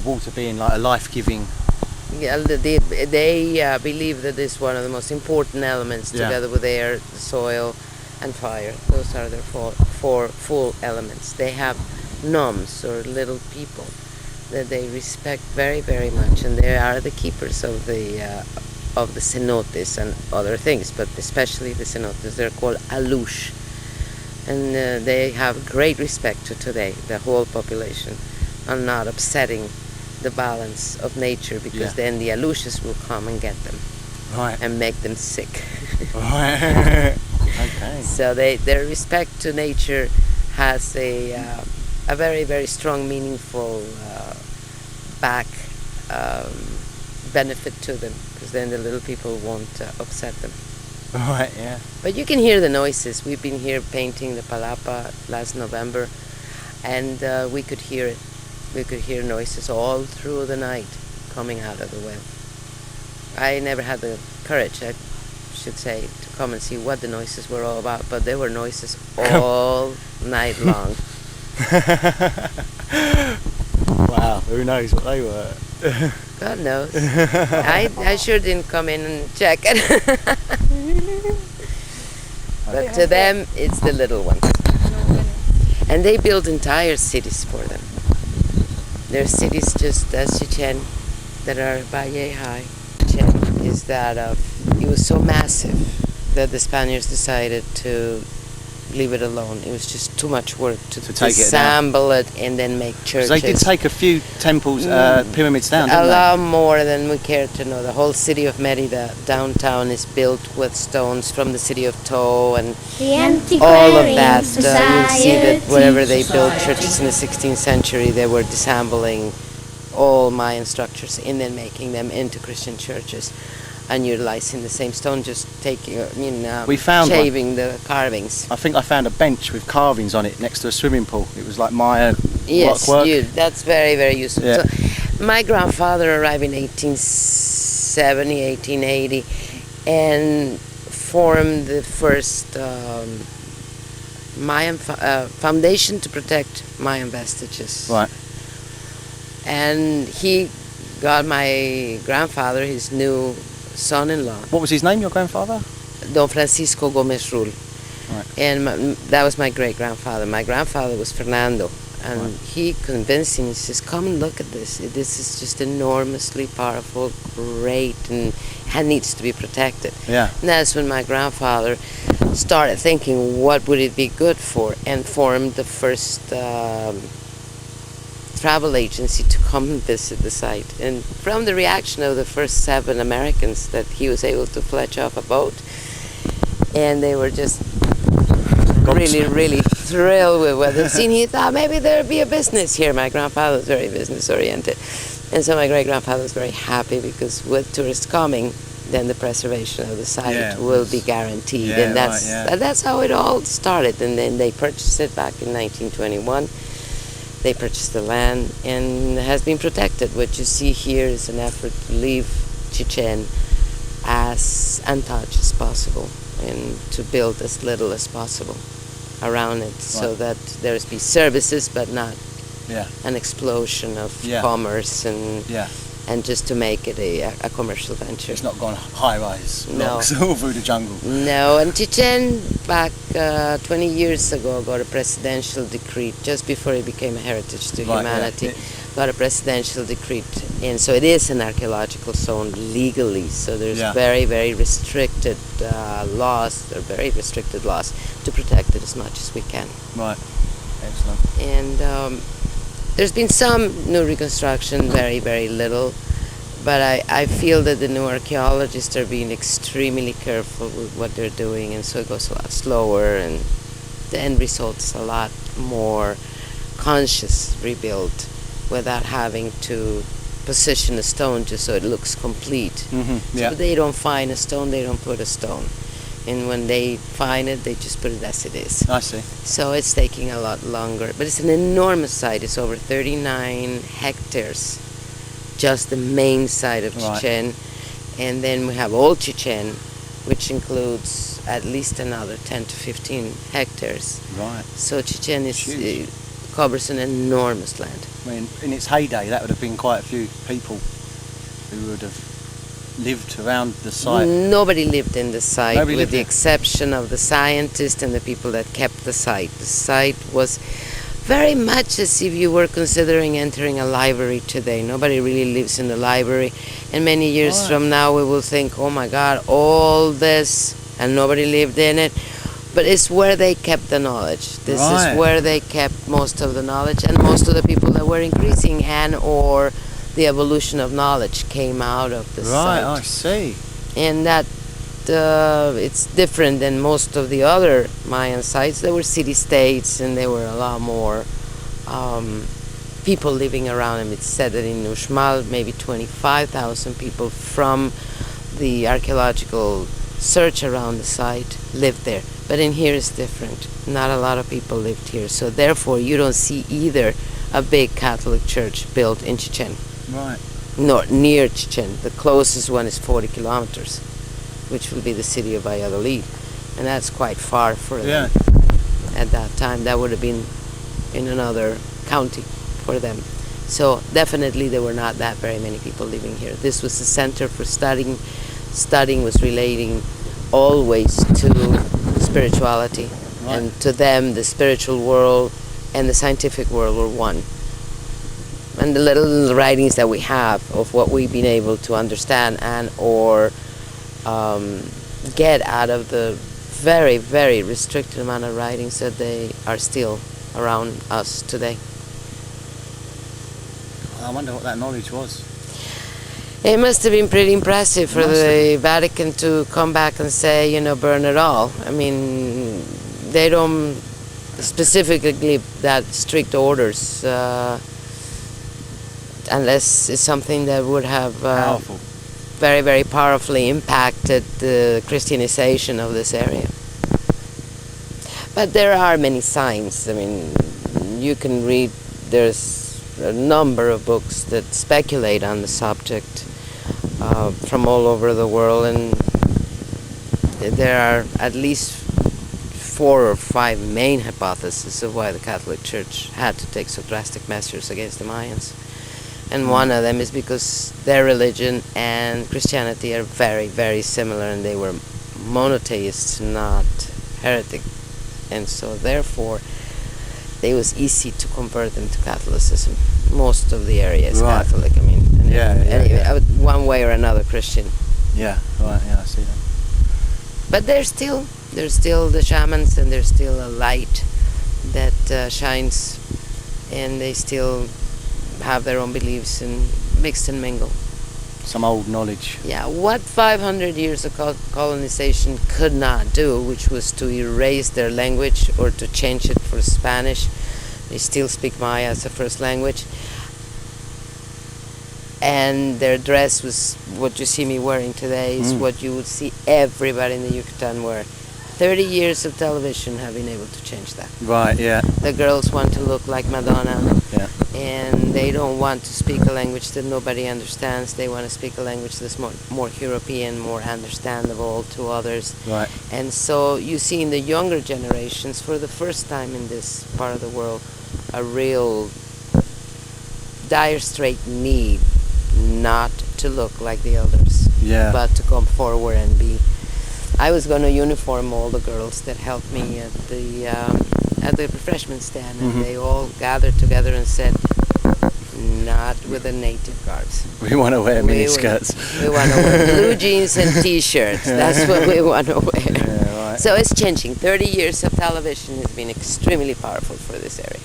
the water being like a life-giving. Yeah, they believe that it's one of the most important elements, together with air, the soil, and fire. Those are their four full elements. They have gnomes, or little people, that they respect very, very much, and they are the keepers of the cenotes and other things, but especially the cenotes. They're called alush, and they have great respect to today, the whole population, on not upsetting the balance of nature, because then the alushes will come and get them, and make them sick. Okay. So their respect to nature has a very, very strong, meaningful back benefit to them, because then the little people won't upset them. Right, yeah. But you can hear the noises. We've been here painting the Palapa last November, and we could hear it. We could hear noises all through the night coming out of the well. I never had the courage, I should say, to come and see what the noises were all about, but there were noises all night long. Wow, who knows what they were? God knows. I sure didn't come in and check it. But to them, it's the little ones. And they build entire cities for them. There are cities just as Chichen that are Valle High. Chichen is that it was so massive that the Spaniards decided to leave it alone. It was just too much work to disassemble it and then make churches. So they did take a few temples, pyramids down, didn't they? A lot more than we care to know. The whole city of Merida downtown is built with stones from the city of To, and all of that. You'll see that wherever they built churches in the 16th century, they were disassembling all Mayan structures and then making them into Christian churches, and utilizing the same stone, just taking, shaving the carvings. I think I found a bench with carvings on it next to a swimming pool. It was like Mayan rockwork. Yes, that's very, very useful. Yeah. So my grandfather arrived in 1870, 1880, and formed the first Mayan foundation to protect Mayan vestiges. Right. And he got my grandfather his new son-in-law. What was his name, your grandfather? Don Francisco Gomez Rull. Right. And that was my great-grandfather. My grandfather was Fernando, and he convinced him. He says, "Come and look at this. This is just enormously powerful, great, and it needs to be protected." Yeah. And that's when my grandfather started thinking, what would it be good for, and formed the first travel agency to come and visit the site. And from the reaction of the first 7 Americans, that he was able to fletch off a boat, and they were just really, really thrilled with what they'd seen. He thought maybe there'd be a business here. My grandfather was very business oriented, and so my great grandfather was very happy, because with tourists coming, then the preservation of the site will be guaranteed. Yeah, and that's how it all started. And then they purchased it back in 1921. They purchased the land, and it has been protected. What you see here is an effort to leave Chichen as untouched as possible, and to build as little as possible around it, so that there's be services, but not an explosion of commerce and just to make it a commercial venture. It's not gone high-rise blocks all through the jungle. No, and Chichen back 20 years ago got a presidential decree, just before it became a heritage to humanity, got a presidential decree, and so it is an archaeological zone legally, so there's very, very restricted laws, there are very restricted laws to protect it as much as we can. Right, excellent. And there's been some new reconstruction, very, very little, but I feel that the new archaeologists are being extremely careful with what they're doing, and so it goes a lot slower, and the end result is a lot more conscious rebuild, without having to position a stone just so it looks complete. So they don't find a stone, they don't put a stone. And when they find it, they just put it as it is. I see. So it's taking a lot longer. But it's an enormous site. It's over 39 hectares, just the main site of Chichen. And then we have Old Chichen, which includes at least another 10 to 15 hectares. Right. So Chichen is covers an enormous land. I mean, in its heyday, that would have been quite a few people who would have lived around the site. Nobody lived in the site, Nobody with lived the there. exception of the scientists and the people that kept the site. The site was very much as if you were considering entering a library today. Nobody really lives in the library, and many years from now we will think, oh my God, all this, and nobody lived in it. But it's where they kept the knowledge. This is where they kept most of the knowledge, and most of the people that were increasing and or the evolution of knowledge came out of the site. Right, I see. And that it's different than most of the other Mayan sites. There were city-states, and there were a lot more people living around them. It's said that in Uxmal, maybe 25,000 people from the archaeological search around the site lived there. But in here it's different. Not a lot of people lived here. So therefore you don't see either a big Catholic church built in Chichen. Right. Nor near Chichen. The closest one is 40 kilometers, which will be the city of Valladolid. And that's quite far for them. At that time, that would have been in another county for them. So definitely there were not that very many people living here. This was the center for studying. Studying was relating always to spirituality. Right. And to them, the spiritual world and the scientific world were one. And the little writings that we have of what we've been able to understand and or get out of the very, very restricted amount of writings that they are still around us today. I wonder what that knowledge was. It must have been pretty impressive for the Vatican to come back and say, you know, burn it all. I mean, they don't specifically give that strict orders unless it's something that would have very, very powerfully impacted the Christianization of this area. But there are many signs. I mean, you can read, there's a number of books that speculate on the subject from all over the world, and there are at least 4 or 5 main hypotheses of why the Catholic Church had to take so drastic measures against the Mayans. And one of them is because their religion and Christianity are very, very similar, and they were monotheists, not heretic. And so therefore, it was easy to convert them to Catholicism. Most of the area is Catholic, I mean. One way or another Christian. Yeah, right, yeah, I see that. But there's still the shamans, and there's still a light that shines, and they still have their own beliefs and mix and mingle. Some old knowledge. Yeah, what 500 years of colonization could not do, which was to erase their language or to change it for Spanish. They still speak Maya as a first language. And their dress was what you see me wearing today, is what you would see everybody in the Yucatan wear. 30 years of television have been able to change that. Right, yeah. The girls want to look like Madonna. Yeah. And they don't want to speak a language that nobody understands. They want to speak a language that's more European, more understandable to others. Right. And so you see in the younger generations, for the first time in this part of the world, a real dire straight need not to look like the elders, but to come forward and be. I was going to uniform all the girls that helped me at the refreshment stand, and they all gathered together and said, not with the native guards. We want to wear miniskirts. We want to wear blue jeans and t-shirts. That's what we want to wear. Yeah, right. So it's changing. 30 years of television has been extremely powerful for this area.